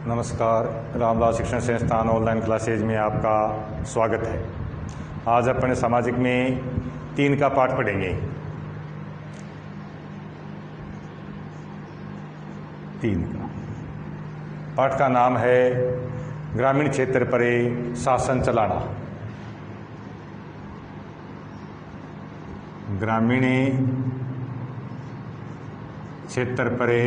नमस्कार, रामदास शिक्षण संस्थान ऑनलाइन क्लासेज में आपका स्वागत है। आज अपने सामाजिक में 3 का पाठ पढ़ेंगे। 3 का पाठ का नाम है ग्रामीण क्षेत्र परे शासन चलाना। ग्रामीण क्षेत्र परे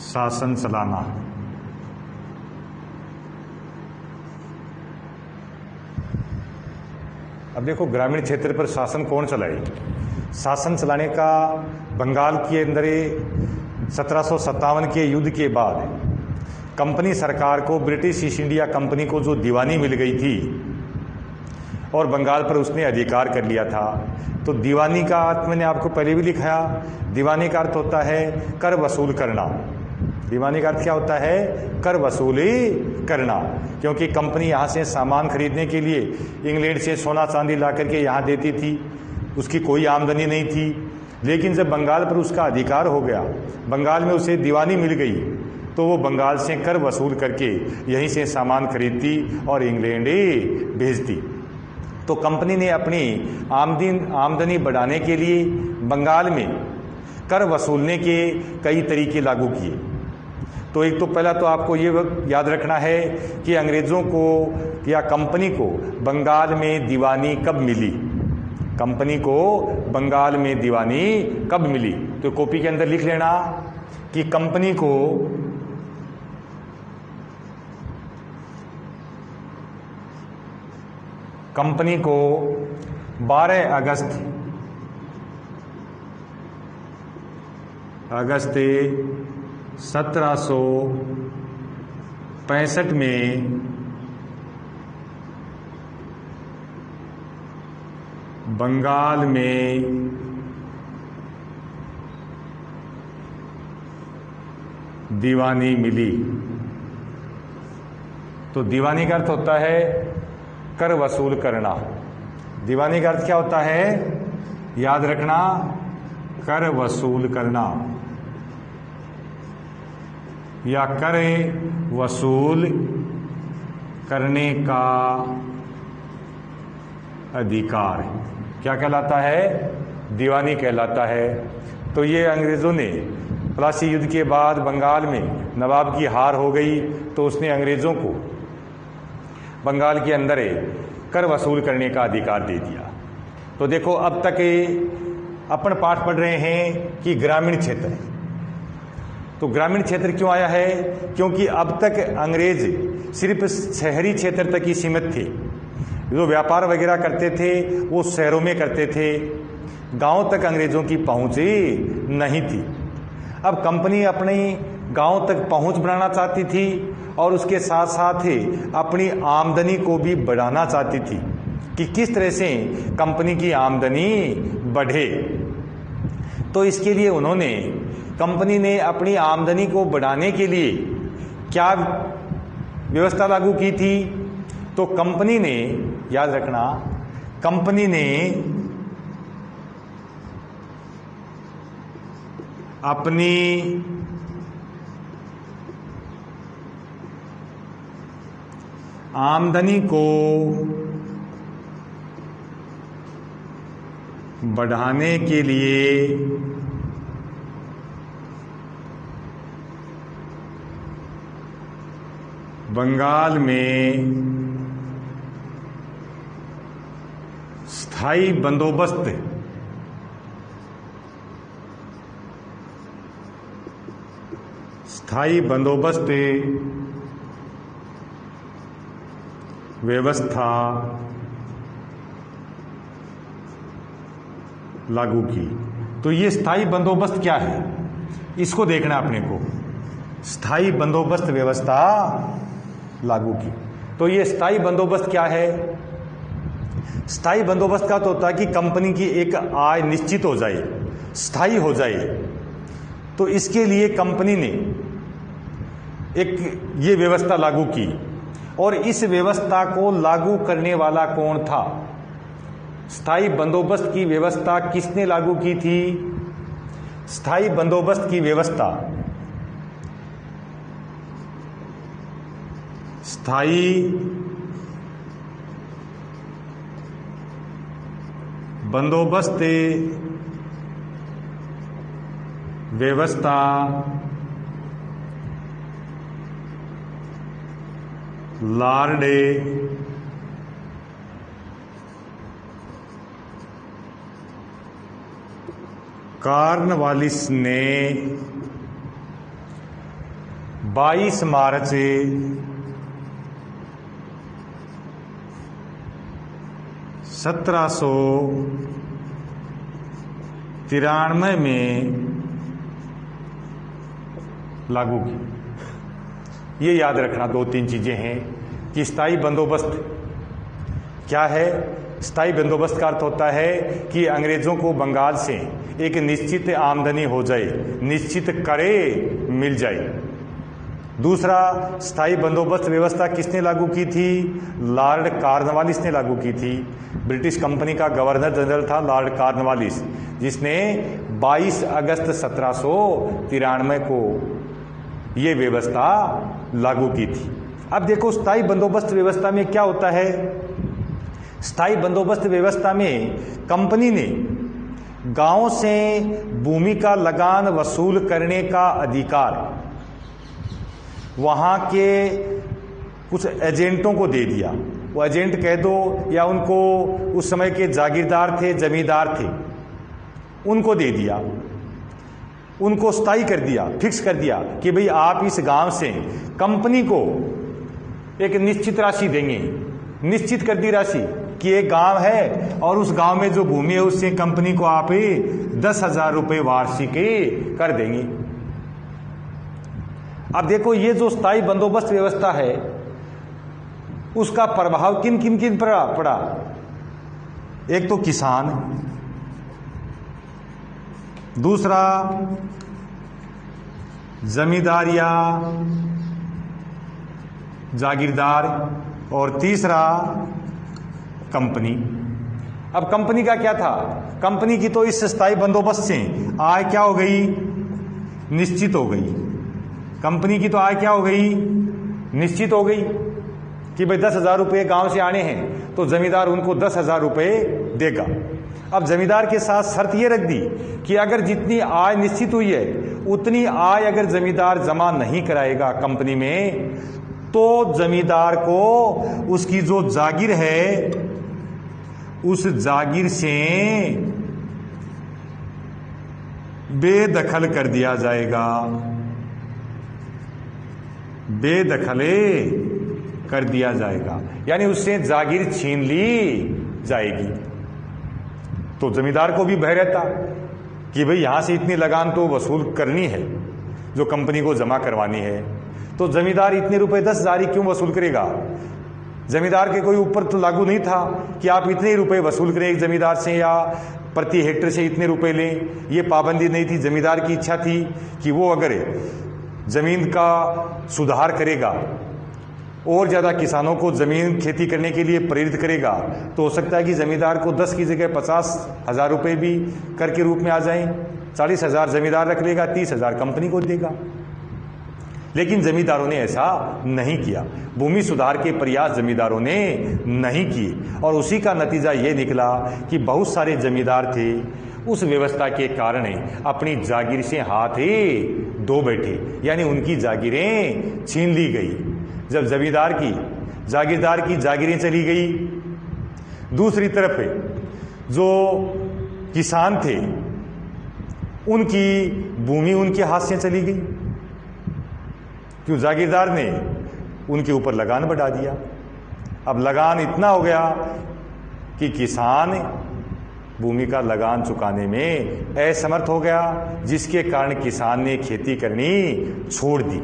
शासन चलाना। अब देखो, ग्रामीण क्षेत्र पर शासन कौन चलाए? शासन चलाने का बंगाल के अंदर 1757 के युद्ध के बाद कंपनी सरकार को, ब्रिटिश ईस्ट इंडिया कंपनी को जो दीवानी मिल गई थी और बंगाल पर उसने अधिकार कर लिया था, तो दीवानी का अर्थ मैंने आपको पहले भी लिखाया। दीवानी का अर्थ होता है कर वसूल करना। दीवानी का अर्थ क्या होता है? कर वसूली करना। क्योंकि कंपनी यहाँ से सामान खरीदने के लिए इंग्लैंड से सोना चांदी ला करके यहाँ देती थी, उसकी कोई आमदनी नहीं थी। लेकिन जब बंगाल पर उसका अधिकार हो गया, बंगाल में उसे दीवानी मिल गई, तो वो बंगाल से कर वसूल करके यहीं से सामान खरीदती और इंग्लैंड भेजती। तो कंपनी ने अपनी आमदनी बढ़ाने के लिए बंगाल में कर वसूलने के कई तरीके लागू किए। तो एक तो पहला तो आपको ये याद रखना है कि अंग्रेज़ों को या कंपनी को बंगाल में दीवानी कब मिली। कंपनी को बंगाल में दीवानी कब मिली? तो कॉपी के अंदर लिख लेना कि कंपनी को कंपनी को 12 अगस्त 1765 में बंगाल में दीवानी मिली। तो दीवानी का अर्थ होता है कर वसूल करना। दीवानी का अर्थ क्या होता है? याद रखना, कर वसूल करना या कर वसूल करने का अधिकार क्या कहलाता है? दीवानी कहलाता है। तो ये अंग्रेज़ों ने प्लासी युद्ध के बाद बंगाल में नवाब की हार हो गई, तो उसने अंग्रेज़ों को बंगाल के अंदर कर वसूल करने का अधिकार दे दिया। तो देखो, अब तक अपन पाठ पढ़ रहे हैं कि ग्रामीण क्षेत्र है। तो ग्रामीण क्षेत्र क्यों आया है? क्योंकि अब तक अंग्रेज सिर्फ शहरी क्षेत्र तक ही सीमित थे। जो व्यापार वगैरह करते थे वो शहरों में करते थे, गांव तक अंग्रेज़ों की पहुंच नहीं थी। अब कंपनी अपनी गांव तक पहुंच बढ़ाना चाहती थी और उसके साथ साथ ही अपनी आमदनी को भी बढ़ाना चाहती थी कि किस तरह से कंपनी की आमदनी बढ़े। तो इसके लिए कंपनी ने अपनी आमदनी को बढ़ाने के लिए क्या व्यवस्था लागू की थी? तो कंपनी ने, याद रखना, कंपनी ने अपनी आमदनी को बढ़ाने के लिए बंगाल में स्थायी बंदोबस्त व्यवस्था लागू की। तो ये स्थायी बंदोबस्त क्या है, इसको देखना अपने को। स्थायी बंदोबस्त व्यवस्था लागू की। तो ये स्थायी बंदोबस्त क्या है? स्थायी बंदोबस्त का तो होता है कि कंपनी की एक आय निश्चित हो जाए, स्थायी हो जाए। तो इसके लिए कंपनी ने एक ये व्यवस्था लागू की। और इस व्यवस्था को लागू करने वाला कौन था? स्थायी बंदोबस्त की व्यवस्था किसने लागू की थी? स्थायी बंदोबस्त की व्यवस्था स्थायी बंदोबस्त व्यवस्था लॉर्ड कॉर्नवालिस ने 22 मार्च 1793 में लागू की। ये याद रखना 2-3 चीजें हैं कि स्थायी बंदोबस्त क्या है। स्थायी बंदोबस्त का अर्थ होता है कि अंग्रेजों को बंगाल से एक निश्चित आमदनी हो जाए, निश्चित करे मिल जाए। दूसरा, स्थायी बंदोबस्त व्यवस्था किसने लागू की थी? लॉर्ड कॉर्नवालिस ने लागू की थी। ब्रिटिश कंपनी का गवर्नर जनरल था लॉर्ड कॉर्नवालिस, जिसने 22 अगस्त 1793 को ये व्यवस्था लागू की थी। अब देखो स्थायी बंदोबस्त व्यवस्था में क्या होता है। स्थायी बंदोबस्त व्यवस्था में कंपनी ने गांव से भूमि का लगान वसूल करने का अधिकार वहां के कुछ एजेंटों को दे दिया। वो एजेंट कह दो या उनको उस समय के जागीरदार थे, जमींदार थे, उनको दे दिया, उनको स्थायी कर दिया, फिक्स कर दिया कि भाई आप इस गांव से कंपनी को एक निश्चित राशि देंगे। निश्चित कर दी राशि कि एक गांव है और उस गांव में जो भूमि है उससे कंपनी को आप 10,000 रुपये वार्षिक कर देंगे। अब देखो ये जो स्थायी बंदोबस्त व्यवस्था है उसका प्रभाव किन किन किन पर पड़ा। एक तो किसान, दूसरा जमींदारिया जागीरदार और तीसरा कंपनी। अब कंपनी का क्या था? कंपनी की तो इस स्थायी बंदोबस्त से आय क्या हो गई? निश्चित हो गई। कंपनी की तो आय क्या हो गई? निश्चित हो गई कि भाई 10,000 रुपये गांव से आने हैं तो जमींदार उनको 10,000 रुपये देगा। अब जमींदार के साथ शर्त ये रख दी कि अगर जितनी आय निश्चित हुई है उतनी आय अगर जमींदार जमा नहीं कराएगा कंपनी में तो जमींदार को उसकी जो जागीर है उस जागीर से बेदखल कर दिया जाएगा। बेदखले कर दिया जाएगा, यानी उससे जागीर छीन ली जाएगी। तो जमींदार को भी भय रहता कि भाई यहां से इतनी लगान तो वसूल करनी है जो कंपनी को जमा करवानी है, तो जमींदार इतने रुपए 10,000 ही क्यों वसूल करेगा। जमींदार के कोई ऊपर तो लागू नहीं था कि आप इतने ही रुपए वसूल करें एक जमींदार से या प्रति हेक्टेयर से इतने रुपए लें। ये पाबंदी नहीं थी। जमींदार की इच्छा थी कि वो अगर जमीन का सुधार करेगा और ज़्यादा किसानों को ज़मीन खेती करने के लिए प्रेरित करेगा तो हो सकता है कि ज़मींदार को 10 की जगह 50,000 रुपये भी कर के रूप में आ जाएं। 40,000 ज़मींदार रख लेगा, 30,000 कंपनी को देगा। लेकिन ज़मींदारों ने ऐसा नहीं किया। भूमि सुधार के प्रयास ज़मींदारों ने नहीं किए और उसी का नतीजा ये निकला कि बहुत सारे ज़मींदार थे उस व्यवस्था के कारण अपनी जागीर से हाथ ही धो बैठे, यानी उनकी जागीरें छीन ली गई। जब जमींदार की जागीरदार की जागीरें चली गई, दूसरी तरफ जो किसान थे उनकी भूमि उनके हाथ से चली गई। क्यों? जागीरदार ने उनके ऊपर लगान बढ़ा दिया। अब लगान इतना हो गया कि किसान भूमि का लगान चुकाने में असमर्थ हो गया, जिसके कारण किसान ने खेती करनी छोड़ दी।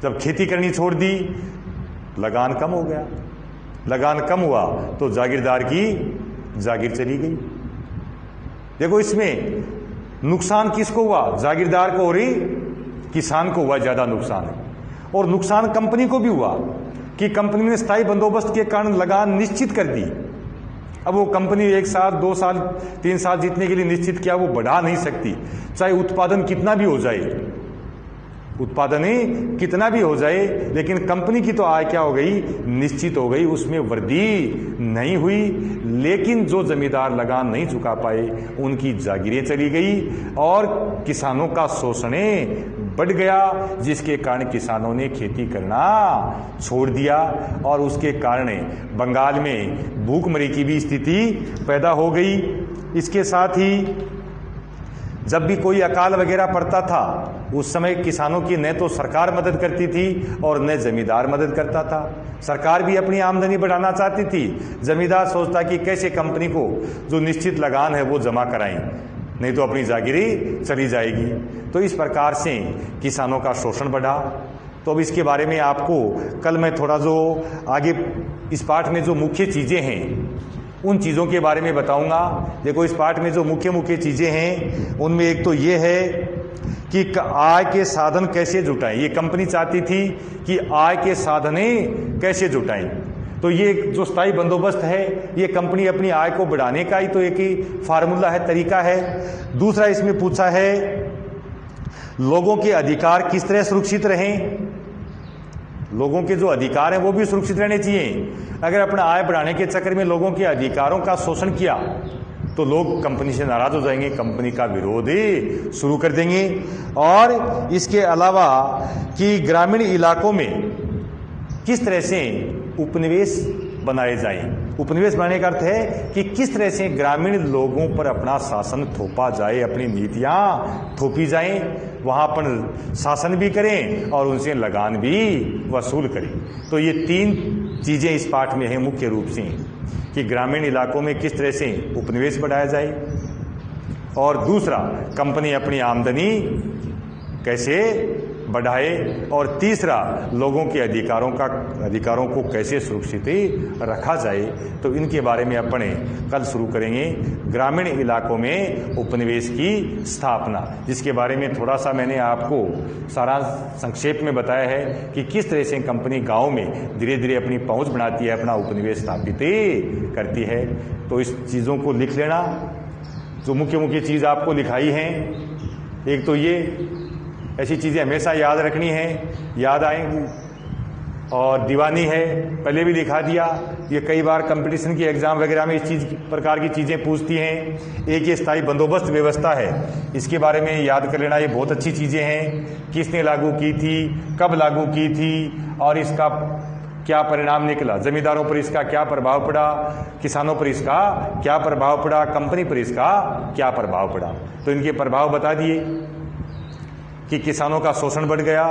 जब खेती करनी छोड़ दी, लगान कम हो गया। लगान कम हुआ तो जागीरदार की जागीर चली गई। देखो इसमें नुकसान किसको हुआ? जागीरदार को और किसान को हुआ ज्यादा नुकसान। और नुकसान कंपनी को भी हुआ कि कंपनी ने स्थायी बंदोबस्त के कारण लगान निश्चित कर दी। अब वो कंपनी 1 साल 2 साल 3 साल जीतने के लिए निश्चित किया वो बढ़ा नहीं सकती, चाहे उत्पादन कितना भी हो जाए। उत्पादन ही कितना भी हो जाए, लेकिन कंपनी की तो आय क्या हो गई, निश्चित हो गई, उसमें वृद्धि नहीं हुई। लेकिन जो जमींदार लगान नहीं चुका पाए उनकी जागीरें चली गई और किसानों का शोषण बढ़ गया, जिसके कारण किसानों ने खेती करना छोड़ दिया और उसके कारण बंगाल में भूखमरी की भी स्थिति पैदा हो गई। इसके साथ ही जब भी कोई अकाल वगैरह पड़ता था उस समय किसानों की न तो सरकार मदद करती थी और न जमींदार मदद करता था। सरकार भी अपनी आमदनी बढ़ाना चाहती थी, जमींदार सोचता कि कैसे कंपनी को जो निश्चित लगान है वो जमा कराएं, नहीं तो अपनी जागीरी चली जाएगी। तो इस प्रकार से किसानों का शोषण बढ़ा। तो अब इसके बारे में आपको कल मैं थोड़ा जो आगे इस पाठ में जो मुख्य चीज़ें हैं उन चीज़ों के बारे में बताऊंगा। देखो, इस पाठ में जो मुख्य मुख्य चीज़ें हैं उनमें एक तो ये है कि आय के साधन कैसे जुटाएं। ये कंपनी चाहती थी कि आय के साधनें कैसे जुटाएं। तो ये जो स्थायी बंदोबस्त है ये कंपनी अपनी आय को बढ़ाने का ही तो एक ही फार्मूला है, तरीका है। दूसरा इसमें पूछा है लोगों के अधिकार किस तरह सुरक्षित रहें। लोगों के जो अधिकार हैं वो भी सुरक्षित रहने चाहिए। अगर अपना आय बढ़ाने के चक्कर में लोगों के अधिकारों का शोषण किया तो लोग कंपनी से नाराज हो जाएंगे, कंपनी का विरोध ही शुरू कर देंगे। और इसके अलावा कि ग्रामीण इलाकों में किस तरह से उपनिवेश बनाए जाएं। उपनिवेश बनाने का अर्थ है कि किस तरह से ग्रामीण लोगों पर अपना शासन थोपा जाए, अपनी नीतियां थोपी जाएं, वहां पर शासन भी करें और उनसे लगान भी वसूल करें। तो ये तीन चीजें इस पाठ में हैं मुख्य रूप से, कि ग्रामीण इलाकों में किस तरह से उपनिवेश बढ़ाया जाए और दूसरा कंपनी अपनी आमदनी कैसे बढ़ाए और तीसरा लोगों के अधिकारों को कैसे सुरक्षित रखा जाए। तो इनके बारे में अपने कल शुरू करेंगे। ग्रामीण इलाकों में उपनिवेश की स्थापना, जिसके बारे में थोड़ा सा मैंने आपको सारांश संक्षेप में बताया है कि किस तरह से कंपनी गांव में धीरे धीरे अपनी पहुंच बनाती है, अपना उपनिवेश स्थापित करती है। तो इस चीज़ों को लिख लेना। जो मुख्य मुख्य चीज़ आपको लिखाई हैं, एक तो ये ऐसी चीज़ें हमेशा याद रखनी है, याद आएंगी। और दीवानी है, पहले भी दिखा दिया। ये कई बार कंपटीशन की एग्जाम वगैरह में इस प्रकार की चीज़ें पूछती हैं। एक ये स्थायी बंदोबस्त व्यवस्था है, इसके बारे में याद कर लेना। ये बहुत अच्छी चीज़ें हैं। किसने लागू की थी, कब लागू की थी और इसका क्या परिणाम निकला, जमींदारों पर इसका क्या प्रभाव पड़ा, किसानों पर इसका क्या प्रभाव पड़ा, कंपनी पर इसका क्या प्रभाव पड़ा। तो इनके प्रभाव बता दिए कि किसानों का शोषण बढ़ गया,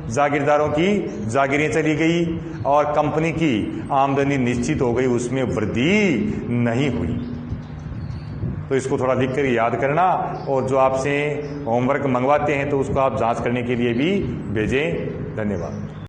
जागीरदारों की जागीरें चली गई और कंपनी की आमदनी निश्चित हो गई, उसमें वृद्धि नहीं हुई। तो इसको थोड़ा लिख कर याद करना और जो आपसे होमवर्क मंगवाते हैं तो उसको आप जांच करने के लिए भी भेजें। धन्यवाद।